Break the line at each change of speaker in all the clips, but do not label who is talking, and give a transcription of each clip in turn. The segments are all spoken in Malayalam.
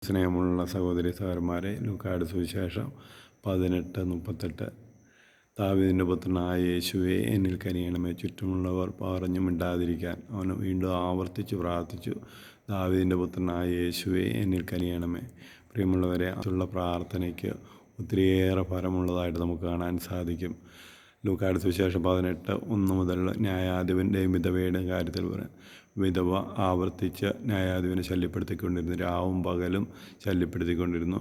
സ്നേഹമുള്ള സഹോദരി സഹോദരന്മാരെ, ലൂക്കായുടെ സുവിശേഷം 18:38. ദാവീദിൻ്റെ പുത്രനായ യേശുവേ, എന്നിൽ കനിയണമേ. ചുറ്റുമുള്ളവർ പറഞ്ഞു മിണ്ടാതിരിക്കാൻ അവൻ വീണ്ടും ആവർത്തിച്ച് പ്രാർത്ഥിച്ചു, ദാവീദിൻ്റെ പുത്രനായ യേശുവേ, എന്നിൽ കനിയണമേ. പ്രിയമുള്ളവരെ, അതുള്ള പ്രാർത്ഥനയ്ക്ക് ഒത്തിരിയേറെ ഫലമുള്ളതായിട്ട് നമുക്ക് കാണാൻ സാധിക്കും. ലൂക്കായുടെ സുവിശേഷം 18:1 മുതൽ ന്യായാധിപൻ്റെയും വിധവയുടെയും കാര്യത്തിൽ പറയാം. വിധവ ആവർത്തിച്ച് ന്യായാധിപനെ ശല്യപ്പെടുത്തിക്കൊണ്ടിരുന്നു, രാവും പകലും ശല്യപ്പെടുത്തിക്കൊണ്ടിരുന്നു.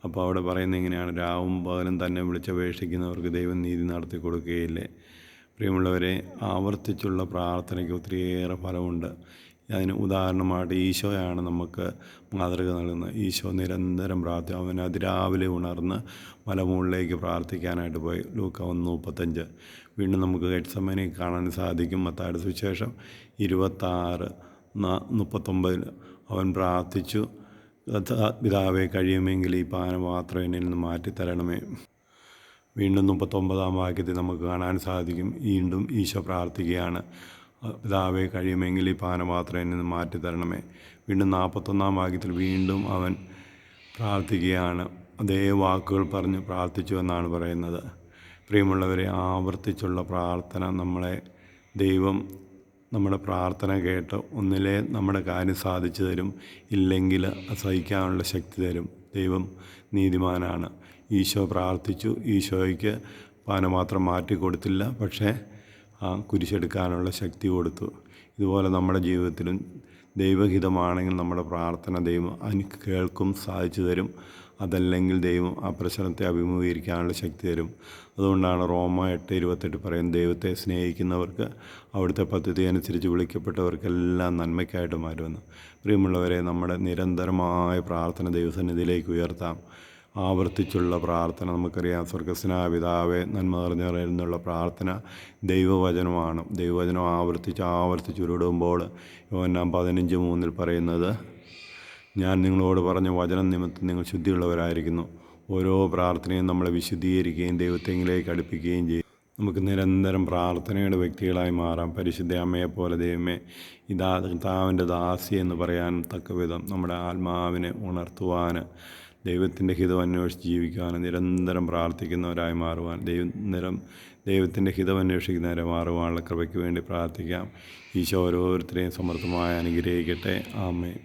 അപ്പോൾ അവിടെ പറയുന്നത് ഇങ്ങനെയാണ്: രാവും പകലും തന്നെ വിളിച്ചപേക്ഷിക്കുന്നവർക്ക് ദൈവം നീതി നടത്തി കൊടുക്കുകയില്ലേ? പ്രിയമുള്ളവരെ, ആവർത്തിച്ചുള്ള പ്രാർത്ഥനയ്ക്ക് ഒത്തിരിയേറെ ഫലമുണ്ട്. അതിന് ഉദാഹരണമായിട്ട് ഈശോയാണ് നമുക്ക് മാതൃക നൽകുന്നത്. ഈശോ നിരന്തരം പ്രാർത്ഥിക്കും. അവൻ അതിരാവിലെ ഉണർന്ന് മലമുകളിലേക്ക് പ്രാർത്ഥിക്കാനായിട്ട് പോയി. ലൂക്ക 1:35. വീണ്ടും നമുക്ക് ഗെത്സമനെ കാണാൻ സാധിക്കും. മത്തായിയുടെ സുവിശേഷം 26:39. അവൻ പ്രാർത്ഥിച്ചു, പിതാവേ, കഴിയുമെങ്കിൽ ഈ പാനപാത്രം എന്നിൽ നിന്ന് മാറ്റിത്തരണമേ. വീണ്ടും 39-ാം വാക്യത്തിൽ നമുക്ക് കാണാൻ സാധിക്കും, വീണ്ടും ഈശോ പ്രാർത്ഥിക്കുകയാണ്, പിതാവേ, കഴിയുമെങ്കിൽ ഈ പാനപാത്രം എന്നിൽ നിന്ന് മാറ്റിത്തരണമേ. വീണ്ടും 41-ാം വാക്യത്തിൽ വീണ്ടും അവൻ പ്രാർത്ഥിക്കുകയാണ്. അതേ വാക്കുകൾ പറഞ്ഞ് പ്രാർത്ഥിച്ചു എന്നാണ് പറയുന്നത്. പ്രിയമുള്ളവരെ, ആവർത്തിച്ചുള്ള പ്രാർത്ഥന ദൈവം നമ്മുടെ പ്രാർത്ഥന കേട്ട് ഒന്നിലെ നമ്മുടെ കാര്യം സാധിച്ചു തരും, ഇല്ലെങ്കിൽ സഹിക്കാനുള്ള ശക്തി തരും. ദൈവം നീതിമാനാണ്. ഈശോ പ്രാർത്ഥിച്ചു, ഈശോയ്ക്ക് പാനപാത്രം മാറ്റിക്കൊടുത്തില്ല, പക്ഷേ കുരിശെടുക്കാനുള്ള ശക്തി കൊടുത്തു. ഇതുപോലെ നമ്മുടെ ജീവിതത്തിലും ദൈവഹിതമാണെങ്കിൽ നമ്മുടെ പ്രാർത്ഥന ദൈവം കേൾക്കും, സാധിച്ചു തരും. അതല്ലെങ്കിൽ ദൈവം ആ പ്രശ്നത്തെ അഭിമുഖീകരിക്കാനുള്ള ശക്തി തരും. അതുകൊണ്ടാണ് റോമ 8:28 പറയുന്നത്, ദൈവത്തെ സ്നേഹിക്കുന്നവർക്ക് അവിടുത്തെ പദ്ധതി അനുസരിച്ച് വിളിക്കപ്പെട്ടവർക്കെല്ലാം നന്മയ്ക്കായിട്ട് മാറുമെന്ന്. പ്രിയമുള്ളവരെ, നമ്മുടെ നിരന്തരമായ പ്രാർത്ഥന ദൈവസന്നിധിയിലേക്ക് ഉയർത്താം. ആവർത്തിച്ചുള്ള പ്രാർത്ഥന, നമുക്കറിയാം, സ്വർഗ്ഗസ്ഥനായ പിതാവേ, നന്മ നിറഞ്ഞവരെന്നുള്ള പ്രാർത്ഥന ദൈവവചനമാണ്. ദൈവവചനം ആവർത്തിച്ച് ഉരുടുമ്പോൾ യോഹന്നാൻ 15:3 പറയുന്നത്, ഞാൻ നിങ്ങളോട് പറഞ്ഞ വചനം നിമിത്തം നിങ്ങൾ ശുദ്ധിയുള്ളവരായിരിക്കുന്നു. ഓരോ പ്രാർത്ഥനയും നമ്മളെ വിശുദ്ധീകരിക്കുകയും ദൈവത്തെങ്കിലേക്ക് അടുപ്പിക്കുകയും ചെയ്യും. നമുക്ക് നിരന്തരം പ്രാർത്ഥനയുടെ വ്യക്തികളായി മാറാം. പരിശുദ്ധ അമ്മയെപ്പോലെ ദൈവമേ, ഇതാ കർത്താവിൻ്റെ ദാസി എന്ന് പറയാൻ തക്ക വിധം നമ്മുടെ ആത്മാവിനെ ഉണർത്തുവാൻ, ദൈവത്തിൻ്റെ ഹിതം അന്വേഷിച്ച് ജീവിക്കുവാൻ, നിരന്തരം പ്രാർത്ഥിക്കുന്നവരായി മാറുവാൻ, ദൈവത്തിൻ്റെ ഹിതം അന്വേഷിക്കുന്നവരെ മാറുവാനുള്ള കൃപയ്ക്ക് വേണ്ടി പ്രാർത്ഥിക്കാം. ഈശോ ഓരോരുത്തരെയും സമൃദ്ധമായി അനുഗ്രഹിക്കട്ടെ. ആമേൻ.